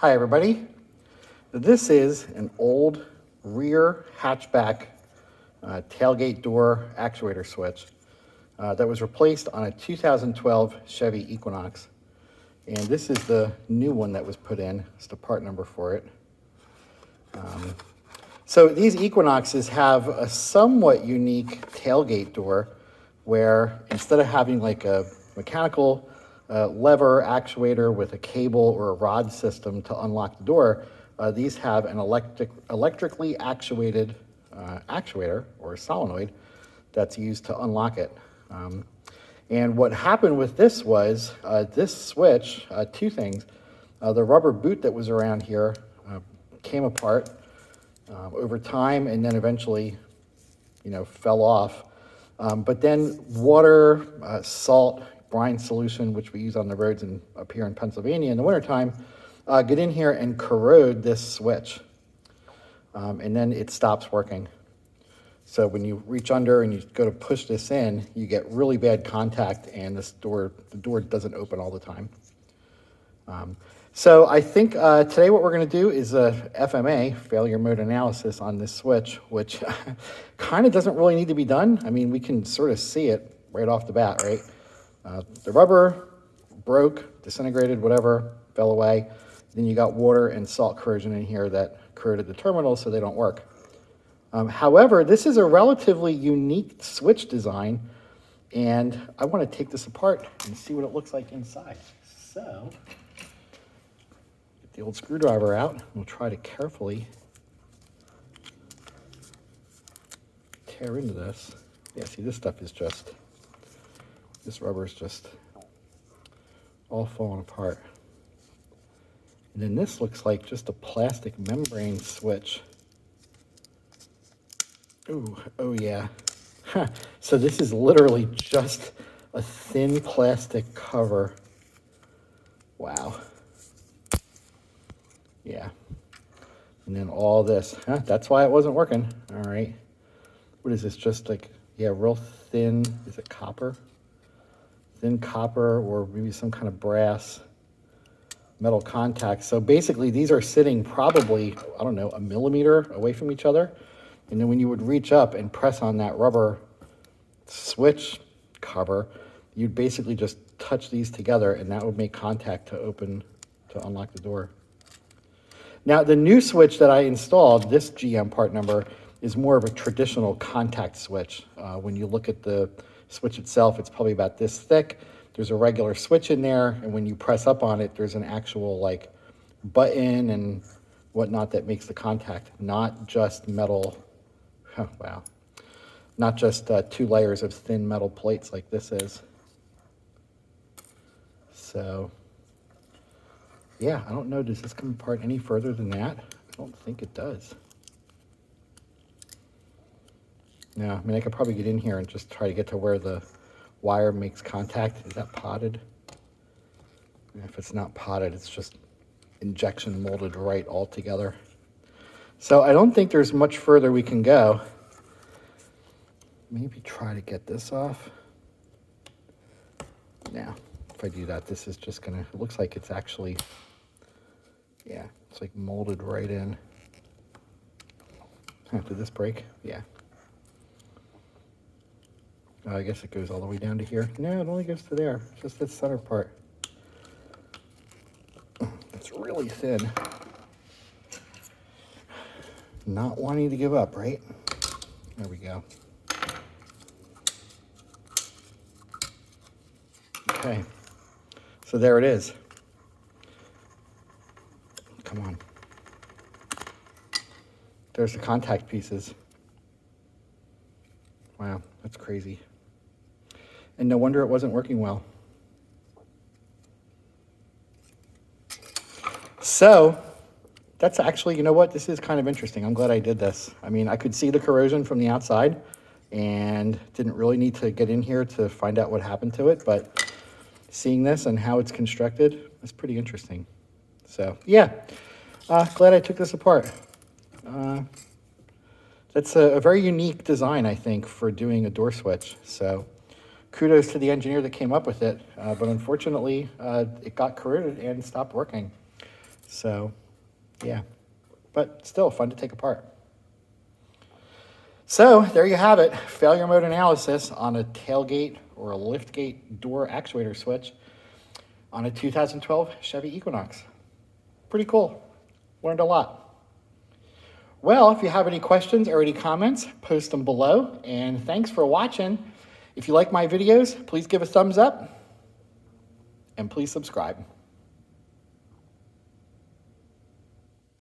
Hi everybody. This is an old rear hatchback tailgate door actuator switch that was replaced on a 2012 Chevy Equinox. And this is the new one that was put in. It's the part number for it. So these Equinoxes have a somewhat unique tailgate door where instead of having like a mechanical lever actuator with a cable or a rod system to unlock the door, these have an electrically actuated actuator or a solenoid that's used to unlock it. And what happened with this was this switch, two things. The rubber boot that was around here came apart over time and then eventually, fell off. But then water, salt, brine solution, which we use on the roads and up here in Pennsylvania in the wintertime, get in here and corrode this switch. And then it stops working. So when you reach under and you go to push this in, you get really bad contact and the door doesn't open all the time. So I think today what we're going to do is a FMA, Failure Mode Analysis, on this switch, which kind of doesn't really need to be done. I mean, we can sort of see it right off the bat, right? The rubber broke, disintegrated, whatever, fell away. Then you got water and salt corrosion in here that corroded the terminals so they don't work. However, this is a relatively unique switch design, and I want to take this apart and see what it looks like inside. So, get the old screwdriver out. We'll try to carefully tear into this. Yeah, see, this stuff is just, this rubber is just all falling apart. And then this looks like just a plastic membrane switch. Ooh, oh yeah. So this is literally just a thin plastic cover. Wow. Yeah. And then all this. That's why it wasn't working. All right. What is this? Just like, yeah, real thin. Is it copper? Thin copper or maybe some kind of brass metal contact. So basically these are sitting probably, I don't know, a millimeter away from each other. And then when you would reach up and press on that rubber switch cover, you'd basically just touch these together and that would make contact to unlock the door. Now the new switch that I installed, this GM part number, is more of a traditional contact switch. When you look at the switch itself, it's probably about this thick. There's a regular switch in there, and when you press up on it, there's an actual like button and whatnot that makes the contact, not just metal. Oh, wow. Not just two layers of thin metal plates like this is. So, yeah, I don't know. Does this come apart any further than that? I don't think it does. No, I mean, I could probably get in here and just try to get to where the wire makes contact. Is that potted? And if it's not potted, it's just injection molded right all together. So I don't think there's much further we can go. Maybe try to get this off. Now, if I do that, this is just gonna, it looks like it's actually, yeah, it's like molded right in. Did this break? Yeah. I guess it goes all the way down to here. No, it only goes to there. Just this center part. It's really thin. Not wanting to give up, right? There we go. Okay. So there it is. Come on. There's the contact pieces. Wow, that's crazy. And no wonder it wasn't working well. So that's actually, you know what? This is kind of interesting. I'm glad I did this. I mean, I could see the corrosion from the outside and didn't really need to get in here to find out what happened to it. But seeing this and how it's constructed is pretty interesting. So yeah, glad I took this apart. That's a very unique design, I think, for doing a door switch. So kudos to the engineer that came up with it, but unfortunately, it got corroded and stopped working. So, yeah, but still fun to take apart. So there you have it, failure mode analysis on a tailgate or a liftgate door actuator switch on a 2012 Chevy Equinox. Pretty cool. Learned a lot. Well, if you have any questions or any comments, post them below. And thanks for watching. If you like my videos, please give a thumbs up and please subscribe.